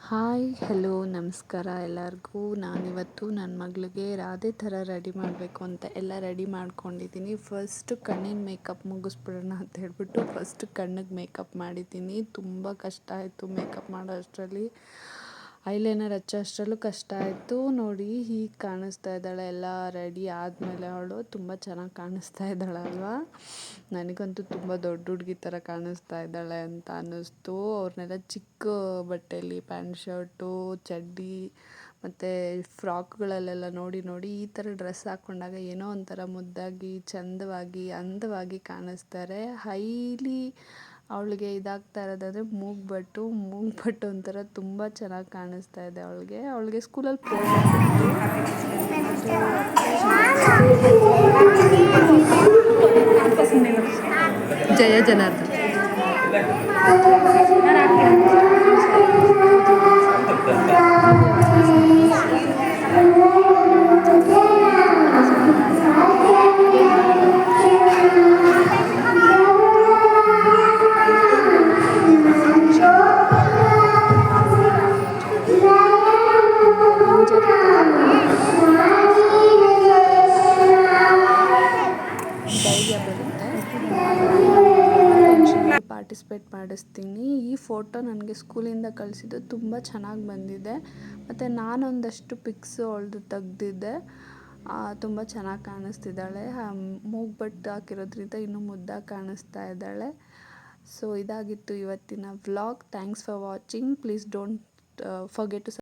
Hi hello ನಮಸ್ಕಾರ ಎಲ್ಲರಿಗೂ. ನಾನಿವತ್ತು ನನ್ನ ಮಗಳಿಗೆ ರಾಧೆ ಥರ ರೆಡಿ ಮಾಡಬೇಕು ಅಂತ ಎಲ್ಲ ರೆಡಿ ಮಾಡ್ಕೊಂಡಿದ್ದೀನಿ. ಫಸ್ಟು ಕಣ್ಣಿನ ಮೇಕಪ್ ಮುಗಿಸ್ಬಿಡೋಣ ಅಂತ ಹೇಳ್ಬಿಟ್ಟು ಫಸ್ಟ್ ಕಣ್ಣಿಗೆ ಮೇಕಪ್ ಮಾಡಿದ್ದೀನಿ. ತುಂಬ ಕಷ್ಟ ಆಯಿತು ಮೇಕಪ್ ಮಾಡೋ ಅಷ್ಟರಲ್ಲಿ. ಐಲೈನರ್ ಹಚ್ಚೋ ಅಷ್ಟರಲ್ಲೂ ಕಷ್ಟ ಆಯಿತು. ನೋಡಿ ಹೀಗೆ ಕಾಣಿಸ್ತಾ ಇದ್ದಾಳೆ ಎಲ್ಲ ರೆಡಿ ಆದಮೇಲೆ. ಅವಳು ತುಂಬ ಚೆನ್ನಾಗಿ ಕಾಣಿಸ್ತಾ ಇದ್ದಾಳೆ ಅಲ್ವಾ. ನನಗಂತೂ ತುಂಬ ದೊಡ್ಡ ಹುಡುಗಿ ಥರ ಕಾಣಿಸ್ತಾ ಇದ್ದಾಳೆ ಅಂತ ಅನ್ನಿಸ್ತು. ಅವ್ರನ್ನೆಲ್ಲ ಚಿಕ್ಕ ಬಟ್ಟೆಯಲ್ಲಿ ಪ್ಯಾಂಟ್ ಶರ್ಟು ಚಡ್ಡಿ ಮತ್ತು ಫ್ರಾಕ್ಗಳಲ್ಲೆಲ್ಲ ನೋಡಿ ನೋಡಿ ಈ ಥರ ಡ್ರೆಸ್ ಹಾಕ್ಕೊಂಡಾಗ ಏನೋ ಒಂಥರ ಮುದ್ದಾಗಿ ಚಂದವಾಗಿ ಅಂದವಾಗಿ ಕಾಣಿಸ್ತಾರೆ. ಹೈಲಿ ಅವಳಿಗೆ ಇದಾಗ್ತಾ ಇರೋದಂದರೆ ಮೂಗ್ಬಟ್ಟು ಒಂಥರ ತುಂಬ ಚೆನ್ನಾಗಿ ಕಾಣಿಸ್ತಾ ಇದೆ ಅವಳಿಗೆ ಸ್ಕೂಲಲ್ಲಿ ಜಯ ಜನಾರ್ದನ್ ಧೈರ್ಯ ಬರುತ್ತೆ. ಪಾರ್ಟಿಸಿಪೇಟ್ ಮಾಡಿಸ್ತೀನಿ. ಈ ಫೋಟೋ ನನಗೆ ಸ್ಕೂಲಿಂದ ಕಳಿಸಿದ್ದು ತುಂಬ ಚೆನ್ನಾಗಿ ಬಂದಿದೆ. ಮತ್ತು ನಾನೊಂದಷ್ಟು ಪಿಕ್ಸು ಅವಳದು ತೆಗ್ದಿದ್ದೆ. ತುಂಬ ಚೆನ್ನಾಗಿ ಕಾಣಿಸ್ತಿದ್ದಾಳೆ. ಮೂಗ್ಬಟ್ಟು ಹಾಕಿರೋದ್ರಿಂದ ಇನ್ನೂ ಮುದ್ದಾಗಿ ಕಾಣಿಸ್ತಾ ಇದ್ದಾಳೆ. ಸೊ ಇದಾಗಿತ್ತು ಇವತ್ತಿನ vlog. Thanks for watching. Please don't forget to